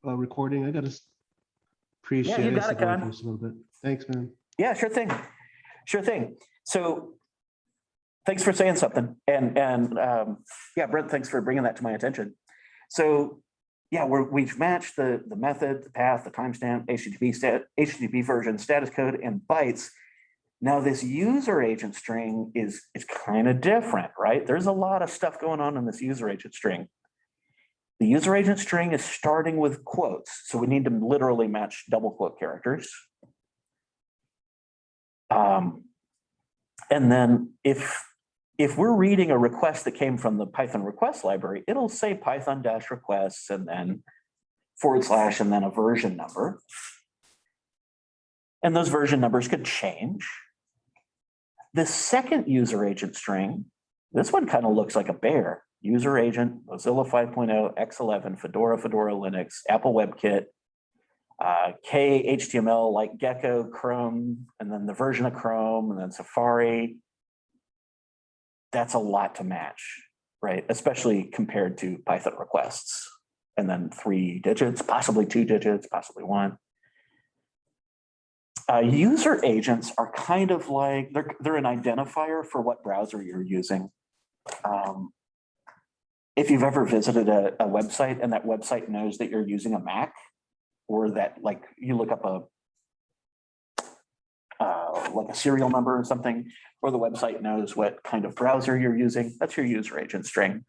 recording. I got to Yeah, appreciate you it. got it, Con. For us a little bit. Thanks, man. Yeah, sure thing. Sure thing. So thanks for saying something. And yeah, Brent, thanks for bringing that to my attention. So yeah, we've matched the method, the path, the timestamp, HTTP version, status code, and bytes. Now this user agent string is kind of different, right? There's a lot of stuff going on in this user agent string. The user agent string is starting with quotes. So we need to literally match double quote characters. And then if we're reading a request that came from the Python request library, it'll say Python-requests and then / and then a version number. And those version numbers could change. The second user agent string, this one kind of looks like a bear. User agent, Mozilla 5.0, X11, Fedora Linux, Apple WebKit, KHTML like Gecko, Chrome, and then the version of Chrome, and then Safari. That's a lot to match, right? Especially compared to Python requests. And then 3 digits, possibly 2 digits, possibly 1. User agents are kind of like, they're an identifier for what browser you're using. If you've ever visited a website and that website knows that you're using a Mac, or that like you look up like a serial number or something, or the website knows what kind of browser you're using, that's your user agent string.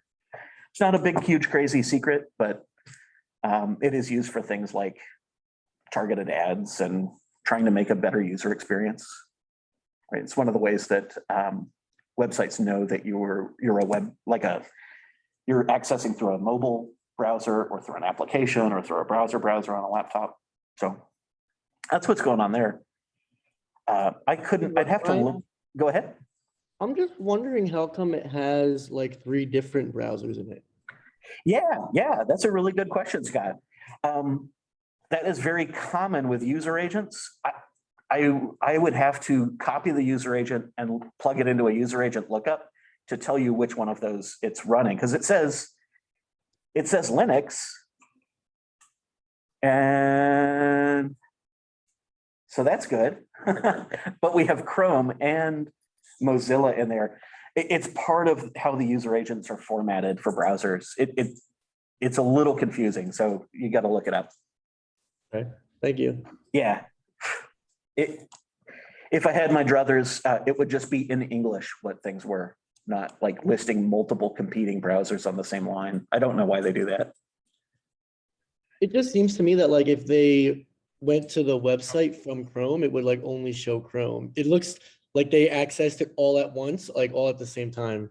It's not a big, huge, crazy secret, but it is used for things like targeted ads and trying to make a better user experience. Right? It's one of the ways that websites know that you're accessing through a mobile browser or through an application or through a browser on a laptop. So that's what's going on there. I'd have to look. Go ahead. I'm just wondering how come it has like 3 different browsers in it. Yeah, that's a really good question, Scott. That is very common with user agents. I would have to copy the user agent and plug it into a user agent lookup to tell you which one of those it's running, because it says Linux, and so that's good. But we have Chrome and Mozilla in there. It's part of how the user agents are formatted for browsers. It's a little confusing, so you got to look it up. Okay, thank you. Yeah. If I had my druthers, it would just be in English what things were, not like listing multiple competing browsers on the same line. I don't know why they do that. It just seems to me that like if they went to the website from Chrome, it would like only show Chrome. It looks like they accessed it all at once, like all at the same time.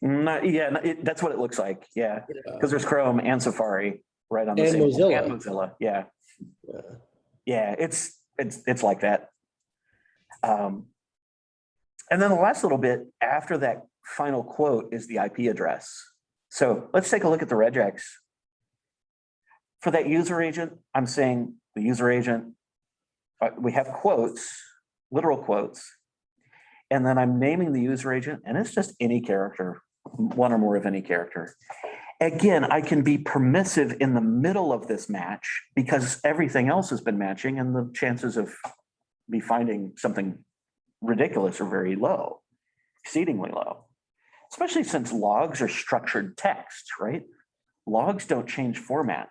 That's what it looks like. Yeah, because there's Chrome and Safari right on the same Mozilla. and Mozilla. Yeah, it's like that. And then the last little bit after that final quote is the IP address. So let's take a look at the regex. For that user agent, I'm saying the user agent, we have quotes, literal quotes, and then I'm naming the user agent, and it's just any character, one or more of any character. Again, I can be permissive in the middle of this match because everything else has been matching, and the chances of me finding something ridiculous are very low, exceedingly low, especially since logs are structured text, right? Logs don't change format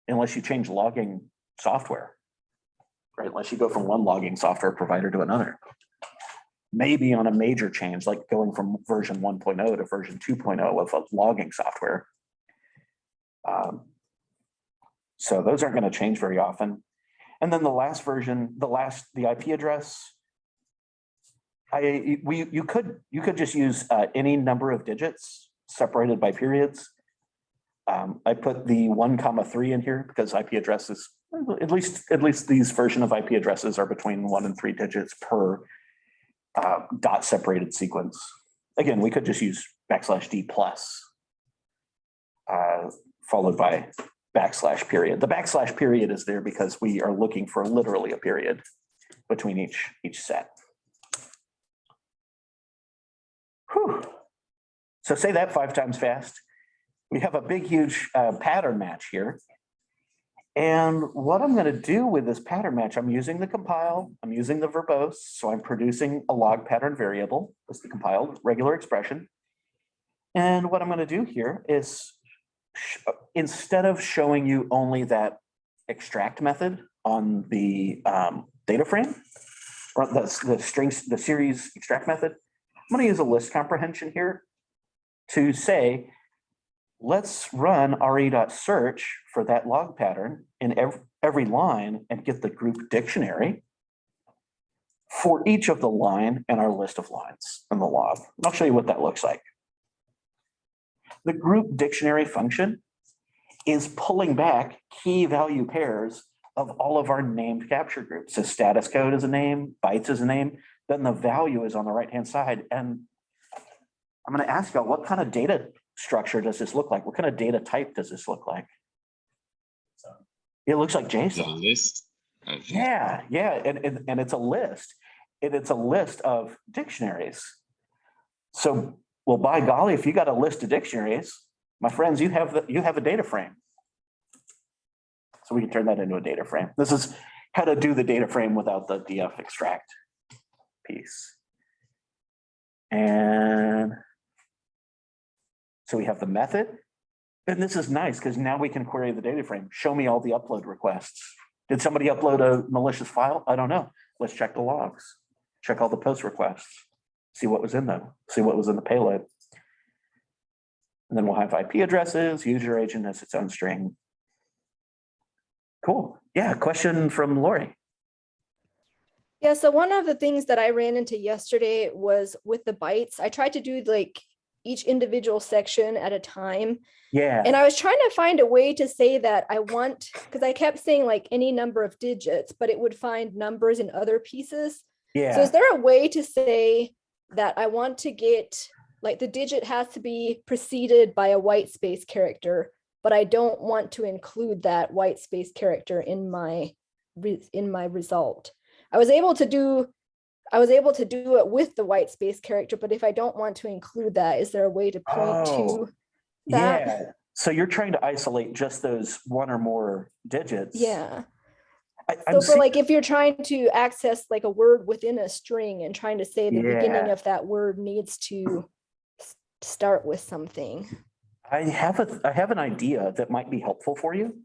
unless you change logging software, right? Unless you go from one logging software provider to another. Maybe on a major change, like going from version 1.0 to version 2.0 of a logging software. So those aren't going to change very often. And then the last version, the IP address, you could just use any number of digits separated by periods. I put the 1,3 in here because IP addresses, at least these version of IP addresses are between 1 and 3 digits per dot separated sequence. Again, we could just use \d plus followed by \period. The \period is there because we are looking for literally a period between each set. Whew. So say that 5 times fast. we have a big, huge pattern match here. And what I'm going to do with this pattern match, I'm using the compile, I'm using the verbose, so I'm producing a log pattern variable as the compiled regular expression. And what I'm going to do here is, instead of showing you only that extract method on the data frame, or the strings, the series extract method, I'm going to use a list comprehension here to say, let's run re.search for that log pattern in every line and get the group dictionary for each of the line and our list of lines in the log. And I'll show you what that looks like. The group dictionary function is pulling back key value pairs of all of our named capture groups. So status code is a name, bytes is a name, then the value is on the right-hand side. And I'm going to ask y'all, what kind of data structure does this look like? What kind of data type does this look like? It looks like The JSON. list. I think. Yeah, and it's a list. And it's a list of dictionaries. So, well, by golly, if you got a list of dictionaries, my friends, you have a data frame. So we can turn that into a data frame. This is how to do the data frame without the df extract piece. And so we have the method. And this is nice because now we can query the data frame. Show me all the upload requests. Did somebody upload a malicious file? I don't know. Let's check the logs. Check all the post requests. See what was in them. See what was in the payload. And then we'll have IP addresses. User agent has its own string. Cool. Yeah, question from Lori. Yeah, so one of the things that I ran into yesterday was with the bytes. I tried to do like each individual section at a time. Yeah. And I was trying to find a way to say that I want, because I kept saying like any number of digits, but it would find numbers in other pieces. Yeah. So is there a way to say that I want to get, like the digit has to be preceded by a white space character, but I don't want to include that white space character in my result. I was able to do it with the white space character, but if I don't want to include that, is there a way to point to that? Yeah. So you're trying to isolate just those one or more digits. Yeah. I'm So for like, if you're trying to access like a word within a string and trying to say the beginning Yeah. of that word needs to start with something. I have an idea that might be helpful for you.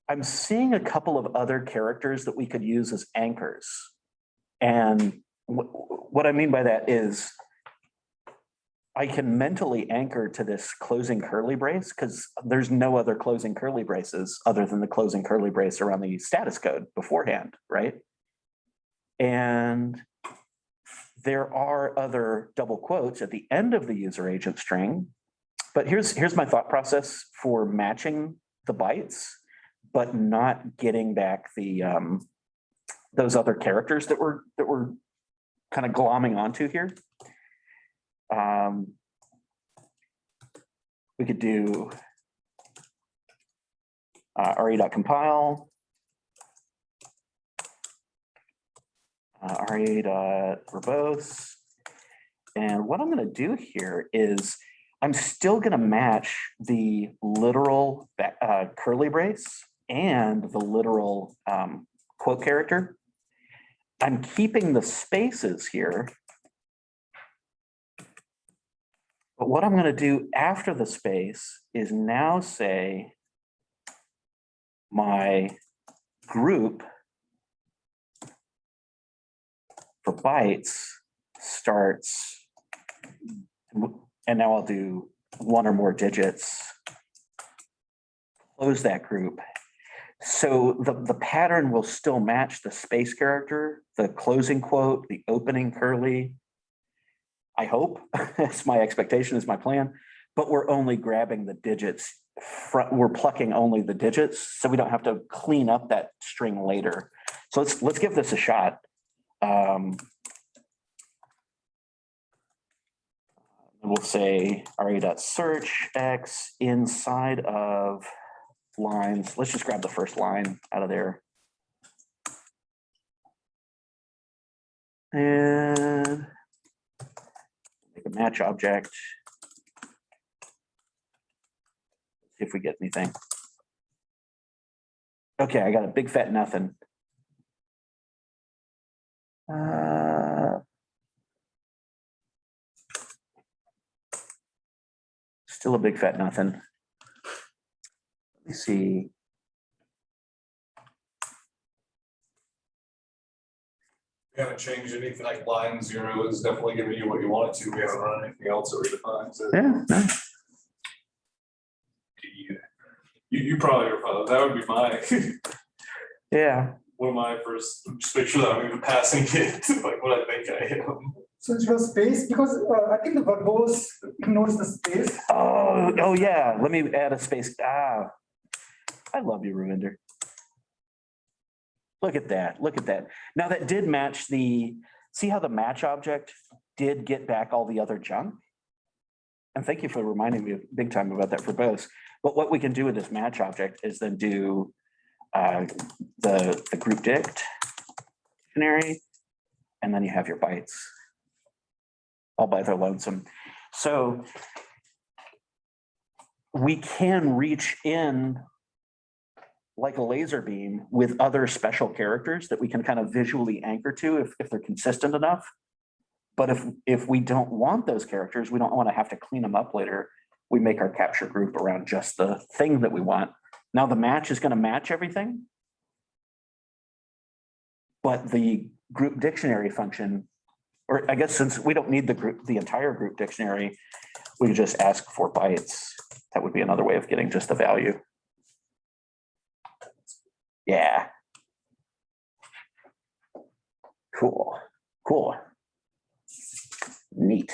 I'm seeing a couple of other characters that we could use as anchors. And what I mean by that is I can mentally anchor to this closing curly brace because there's no other closing curly braces other than the closing curly brace around the status code beforehand, right? And there are other double quotes at the end of the user agent string. But here's my thought process for matching the bytes, but not getting back the those other characters that we're kind of glomming onto here. We could do re.compile, re.verbose. And what I'm going to do here is I'm still going to match the literal curly brace and the literal quote character. I'm keeping the spaces here. But what I'm going to do after the space is now say my group for bytes starts, and now I'll do one or more digits, close that group. So the pattern will still match the space character, the closing quote, the opening curly. I hope that's my expectation, is my plan, but we're only grabbing the digits. We're plucking only the digits, so we don't have to clean up that string later. So let's give this a shot. We'll say re.search x inside of lines. Let's just grab the first line out of there. And make a match object. see if we get anything. Okay, I got a big fat nothing. Still a big fat nothing. Let me see. We haven't changed anything, like line 0 is definitely giving you what you want it to. We haven't run anything else that redefines it. Yeah, no. You probably are fine. That would be my Yeah. one of my first, just make sure that I'm even passing it like what I think I am. So it was space because I think the verbose ignores the space. Oh yeah. Let me add a space. I love you, Ravinder. Look at that. Look at that. Now that did match see how the match object did get back all the other junk? And thank you for reminding me big time about that for both. But what we can do with this match object is then do the group dictionary, and then you have your bytes all by their lonesome. So we can reach in like a laser beam with other special characters that we can kind of visually anchor to if they're consistent enough. But if we don't want those characters, we don't want to have to clean them up later. We make our capture group around just the thing that we want. Now the match is going to match everything. But the group dictionary function, or I guess since we don't need the entire group dictionary, we could just ask for bytes. That would be another way of getting just the value. Yeah. Cool. Cool. Neat.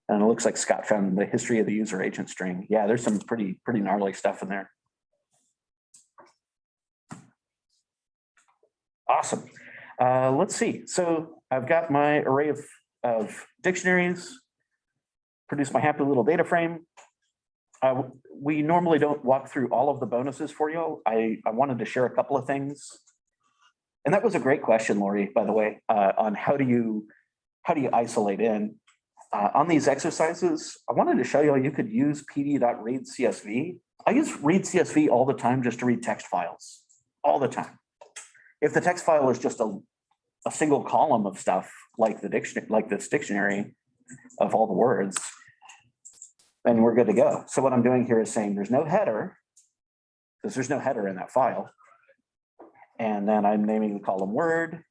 And it looks like Scott found the history of the user agent string. Yeah, there's some pretty gnarly stuff in there. Awesome. Let's see. So I've got my array of dictionaries, produce my happy little data frame. We normally don't walk through all of the bonuses for you. I wanted to share a couple of things. And that was a great question, Lori, by the way, on how do you isolate in. On these exercises, I wanted to show you could use pd.readcsv. I use readcsv all the time just to read text files, all the time. If the text file is just a single column of stuff like this dictionary of all the words, then we're good to go. So what I'm doing here is saying there's no header, because there's no header in that file. And then I'm naming the column word.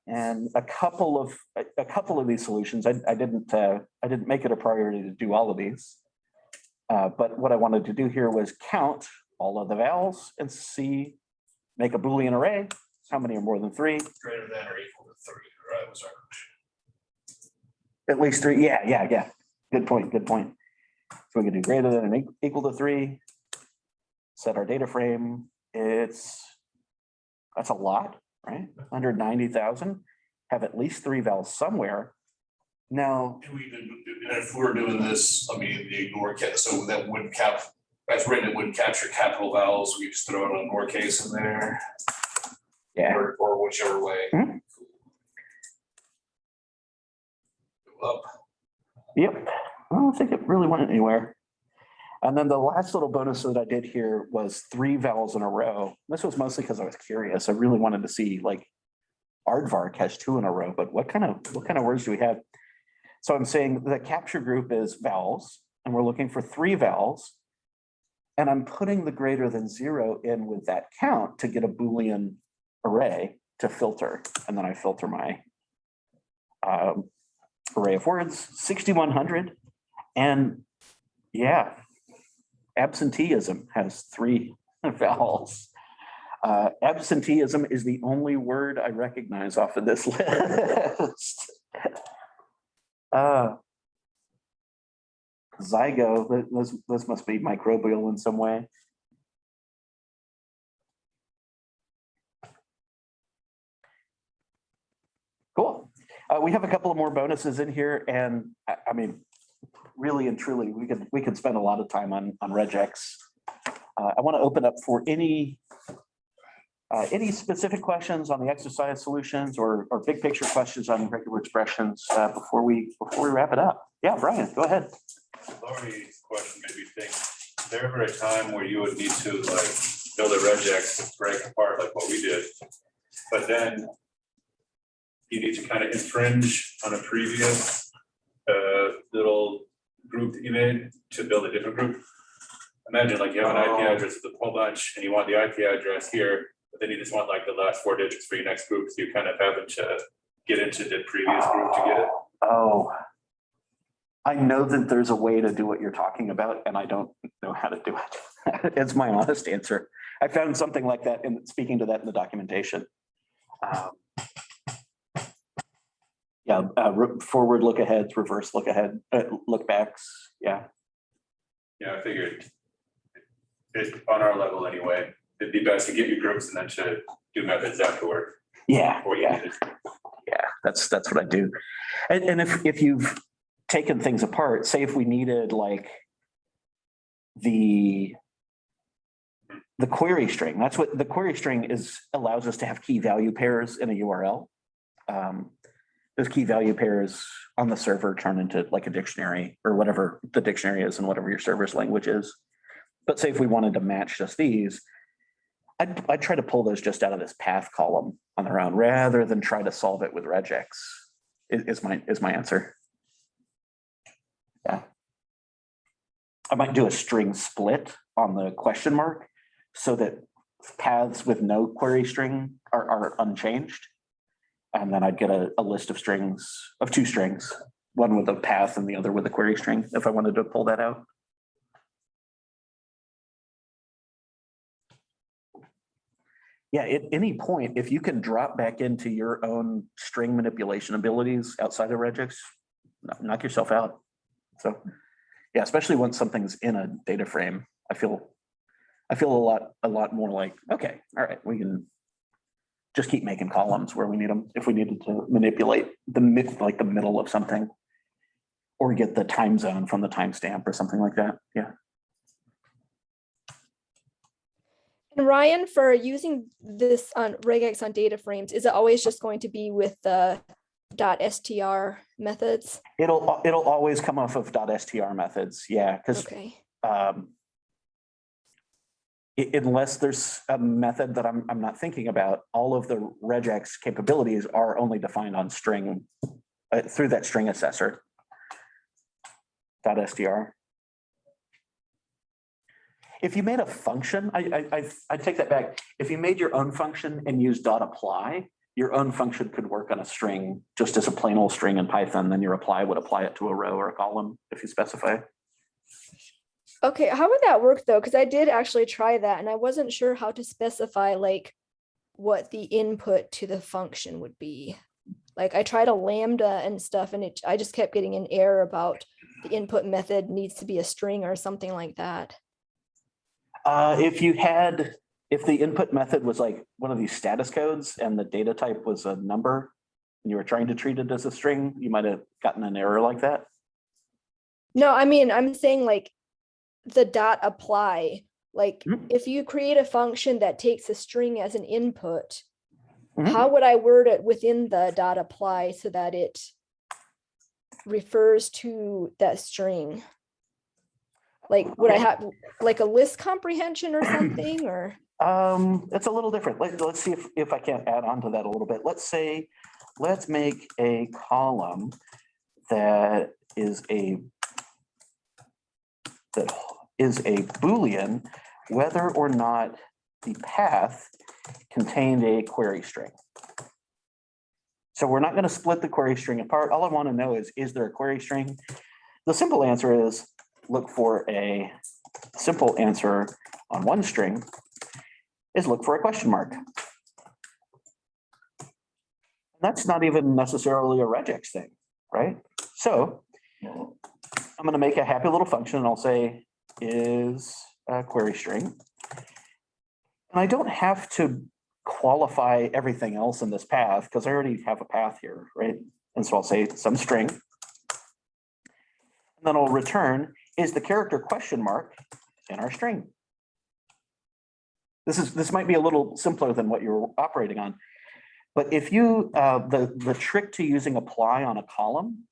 And a couple of these solutions, I didn't make it a priority to do all of these. But what I wanted to do here was count all of the vowels and make a Boolean array. How many are more than 3? Greater than or equal to 3, right? Was our question. At least 3. Yeah. Good point. So we can do greater than and equal to 3. Set our data frame. That's a lot, right? 190,000. Have at least 3 vowels somewhere. Now, if we're doing this, I mean, the ignore so that wouldn't as written, it wouldn't capture capital vowels. We just throw it on lowercase in there. yeah. Or whichever way. Mhm. Go up. Yep. I don't think it really went anywhere. And then the last little bonus that I did here was 3 vowels in a row. This was mostly because I was curious. I really wanted to see, like, aardvark has 2 in a row, but what kind of words do we have? So I'm saying the capture group is vowels, and we're looking for 3 vowels. And I'm putting the greater than 0 in with that count to get a Boolean array to filter. And then I filter my array of words, 6,100. And yeah, absenteeism has 3 vowels. Absenteeism is the only word I recognize off of this list. Zygo, this must be microbial in some way. Cool. We have a couple of more bonuses in here, and I mean, really and truly, we could spend a lot of time on Regex. I want to open up for any specific questions on the exercise solutions or big picture questions on regular expressions before we wrap it up. Yeah, Brian, go ahead. Lori's question made me think, there ever a time where you would need to like build a regex to break apart like what we did? But then you need to kind of infringe on a previous little group that you made to build a different group. Imagine like you have an IP address with a whole bunch and you want the IP address here, but then you just want like the last 4 digits for your next group. So you kind of having to get into the previous group to get it. Oh. I know that there's a way to do what you're talking about and I don't know how to do it. It's my honest answer. I found something like that in speaking to that in the documentation. Forward look aheads, reverse look ahead, look backs. Yeah. Yeah, I figured it on our level anyway, it'd be best to get your groups and then to do methods afterward. Yeah. Or you Yeah. need it. Yeah. That's what I do. And if you've taken things apart, say if we needed like the query string, that's what the query string is, allows us to have key value pairs in a URL. Those key value pairs on the server turn into like a dictionary or whatever the dictionary is and whatever your server's language is. But say if we wanted to match just these, I'd try to pull those just out of this path column on their own rather than try to solve it with regex is my answer. Yeah. I might do a string split on the question mark so that paths with no query string are unchanged. And then I'd get a list of strings, of 2 strings, one with a path and the other with a query string, if I wanted to pull that out. Yeah, at any point, if you can drop back into your own string manipulation abilities outside of regex, knock yourself out. So yeah, especially when something's in a data frame, I feel a lot more like, okay, all right, we can just keep making columns where we need them if we needed to manipulate the middle of something or get the time zone from the timestamp or something like that. Yeah. And Ryan, for using this on regex on data frames, is it always just going to be with the .str methods? It'll always come off of .str methods. Yeah, because Okay. Unless there's a method that I'm not thinking about, all of the regex capabilities are only defined on string through that string assessor. .str. If you made a function, I take that back. If you made your own function and used .apply, your own function could work on a string just as a plain old string in Python. Then your apply would apply it to a row or a column if you specify. Okay, how would that work though? Because I did actually try that and I wasn't sure how to specify like what the input to the function would be. Like I tried a lambda and stuff and I just kept getting an error about the input method needs to be a string or something like that. If the input method was like one of these status codes and the data type was a number and you were trying to treat it as a string, you might have gotten an error like that. No, I mean, I'm saying like the .apply, like if you create a function that takes a string as an input, how would I word it within the .apply so that it refers to that string? Like, would I have like a list comprehension or something or? It's a little different. Let's see if I can add on to that a little bit. Let's make a column that is a Boolean, whether or not the path contained a query string. So we're not going to split the query string apart. All I want to know is there a query string? The simple answer is look for a simple answer on one string is look for a question mark. That's not even necessarily a regex thing, right? So I'm going to make a happy little function and I'll say is a query string. And I don't have to qualify everything else in this path because I already have a path here, right? And so I'll say some string. And then I'll return is the character question mark in our string. This might be a little simpler than what you're operating on. But if you, the trick to using apply on a column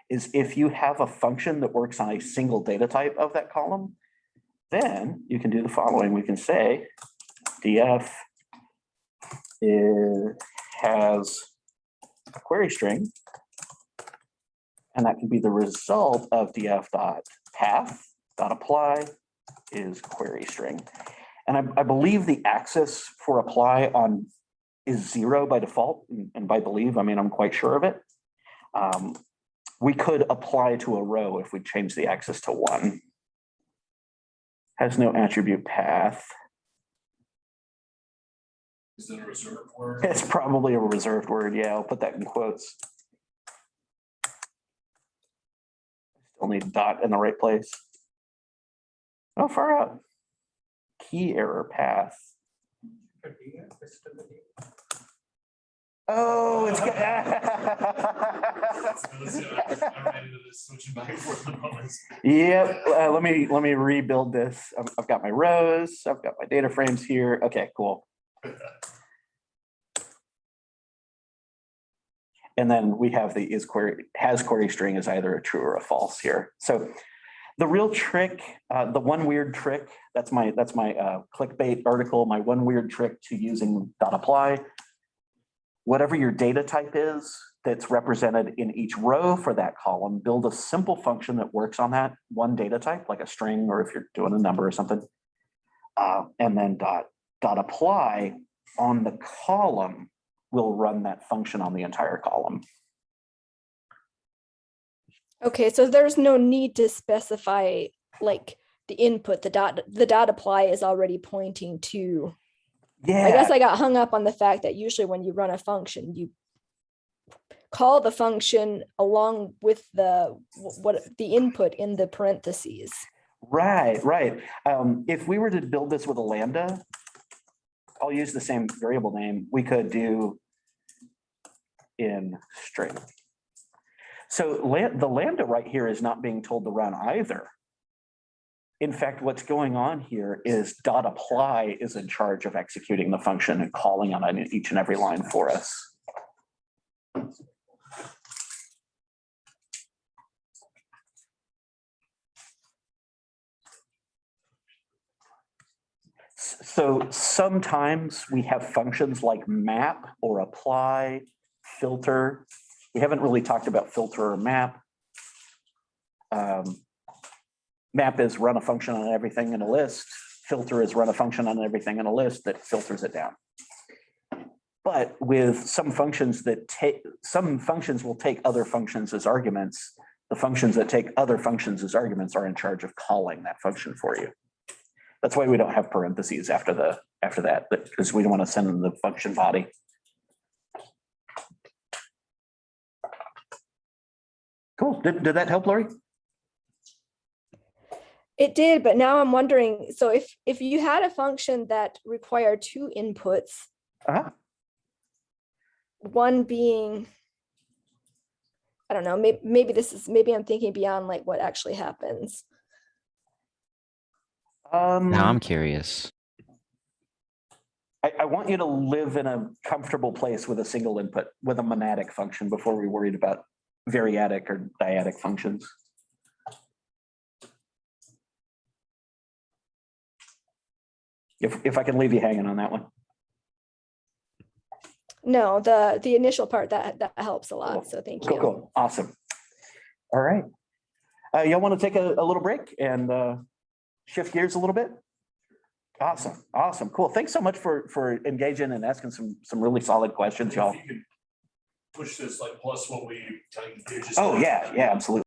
is if you have a function that works on a single data type of that column, then you can do the following. We can say df has a query string, and that can be the result of df dot path dot apply is query string. And I believe the access for apply on is 0 by default, and by believe, I mean, I'm quite sure of it. We could apply to a row if we change the access to 1. Has no attribute path. Is that a reserved word? It's probably a reserved word. Yeah, I'll put that in quotes. Still need a dot in the right place. Oh, far out. Key error path. Oh, it's good. Yep. Let me rebuild this. I've got my rows. I've got my data frames here. Okay, cool. And then we have the has query string is either a true or a false here. So the real trick, the one weird trick, that's my clickbait article, my one weird trick to using dot apply. Whatever your data type is that's represented in each row for that column, build a simple function that works on that one data type, like a string, or if you're doing a number or something. And then dot apply on the column will run that function on the entire column. Okay, so there's no need to specify like the input, the dot apply is already pointing to. Yeah. I guess I got hung up on the fact that usually when you run a function, you call the function along with the input in the parentheses. Right. If we were to build this with a lambda, I'll use the same variable name. We could do in string. So the lambda right here is not being told to run either. In fact, what's going on here is dot apply is in charge of executing the function and calling on each and every line for us. So sometimes we have functions like map or apply, filter. We haven't really talked about filter or map. Map is run a function on everything in a list. Filter is run a function on everything in a list that filters it down. But with some functions will take other functions as arguments. The functions that take other functions as arguments are in charge of calling that function for you. That's why we don't have parentheses after that, because we don't want to send them the function body. Cool. Did that help, Lori? It did, but now I'm wondering, so if you had a function that required 2 inputs, one being, I don't know, maybe I'm thinking beyond like what actually happens. Now I'm curious. I want you to live in a comfortable place with a single input, with a monadic function before we worried about variadic or dyadic functions. If I can leave you hanging on that one. No, the initial part that helps a lot. Cool. So thank Cool, you. cool, awesome. All right. Y'all want to take a little break and shift gears a little bit? Awesome, cool. Thanks so much for engaging and asking some really solid questions, y'all. If you could push this like plus what we. Oh, yeah, absolutely.